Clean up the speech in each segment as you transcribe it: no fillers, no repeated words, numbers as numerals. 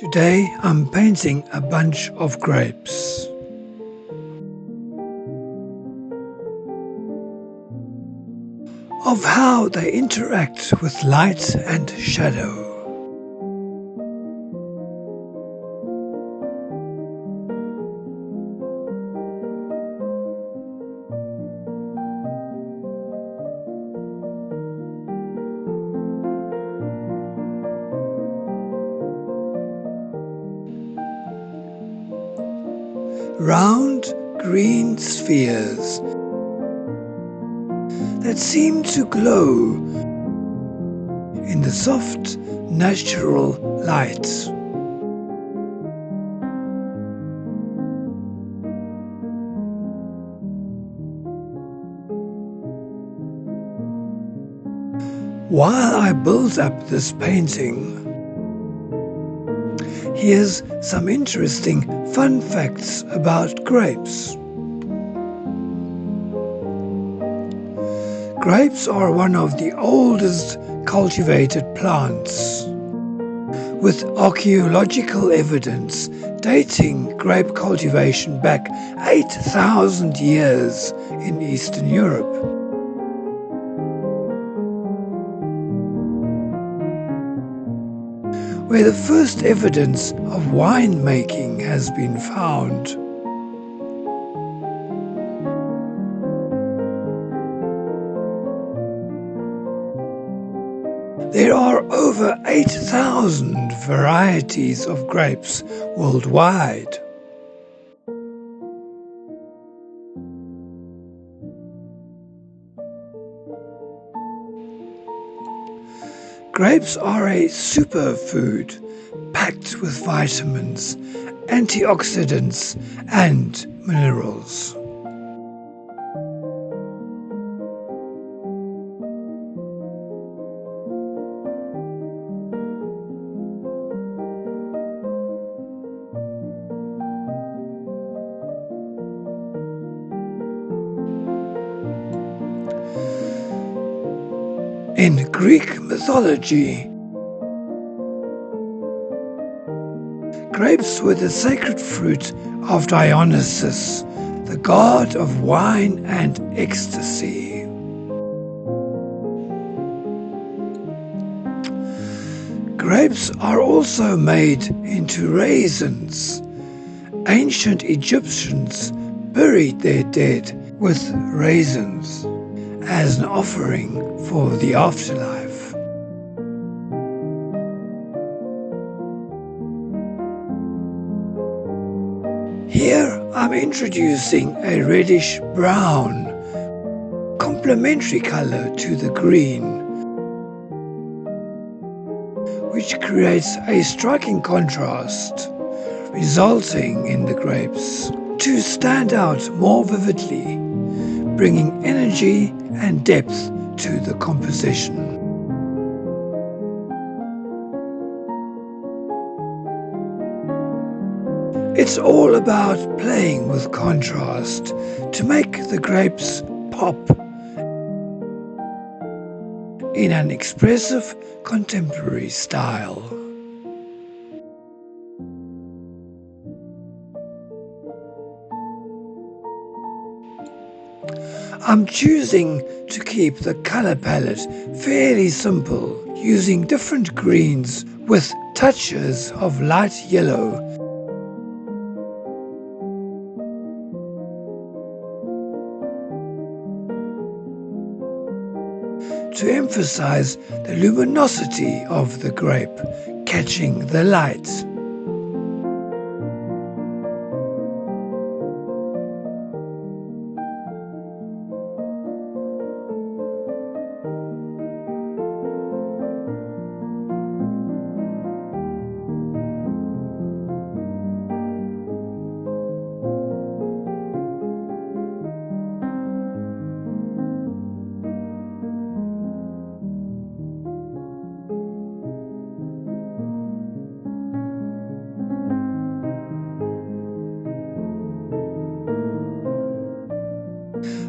Today I'm painting a bunch of grapes. Of how they interact with light and shadow. Round green spheres that seem to glow in the soft natural light. While I build up this painting, here's some interesting fun facts about grapes. Grapes are one of the oldest cultivated plants, with archaeological evidence dating grape cultivation back 8,000 years in Eastern Europe. Where the first evidence of winemaking has been found. There are over 8,000 varieties of grapes worldwide. Grapes are a superfood packed with vitamins, antioxidants, and minerals. In Greek mythology, grapes were the sacred fruit of Dionysus, the god of wine and ecstasy. Grapes are also made into raisins. Ancient Egyptians buried their dead with raisins as an offering for the afterlife. Here I'm introducing a reddish brown, complementary color to the green, which creates a striking contrast, resulting in the grapes to stand out more vividly, bringing energy and depth to the composition. It's all about playing with contrast to make the grapes pop in an expressive contemporary style. I'm choosing to keep the color palette fairly simple, using different greens with touches of light yellow. To emphasize the luminosity of the grape, catching the light.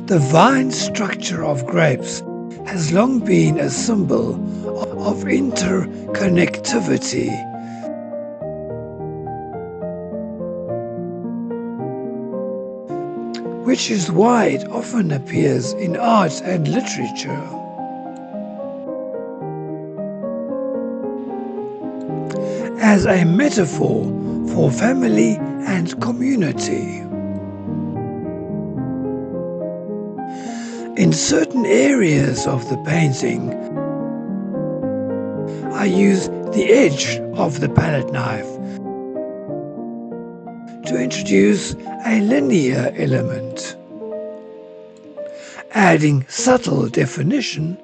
The vine structure of grapes has long been a symbol of interconnectivity which is why it often appears in art and literature. As a metaphor for family and community. In certain areas of the painting, I use the edge of the palette knife to introduce a linear element, adding subtle definition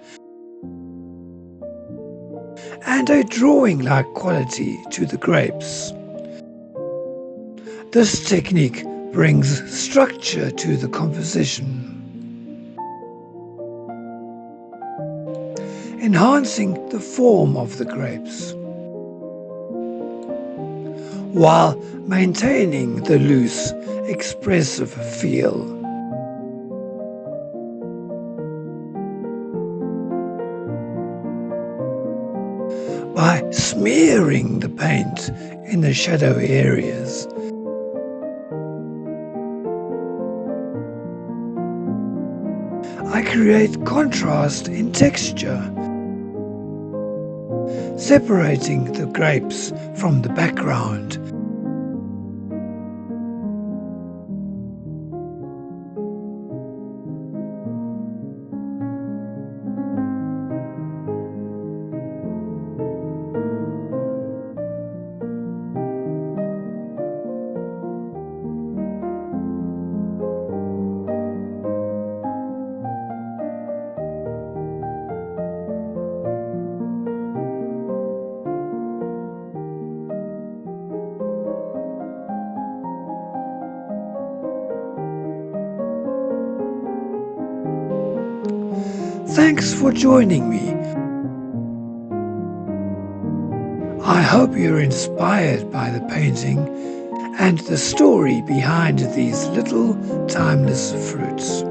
and a drawing-like quality to the grapes. This technique brings structure to the composition, enhancing the form of the grapes, while maintaining the loose, expressive feel. By smearing the paint in the shadowy areas, I create contrast in texture, separating the grapes from the background. Thanks for joining me. I hope you're inspired by the painting and the story behind these little timeless fruits.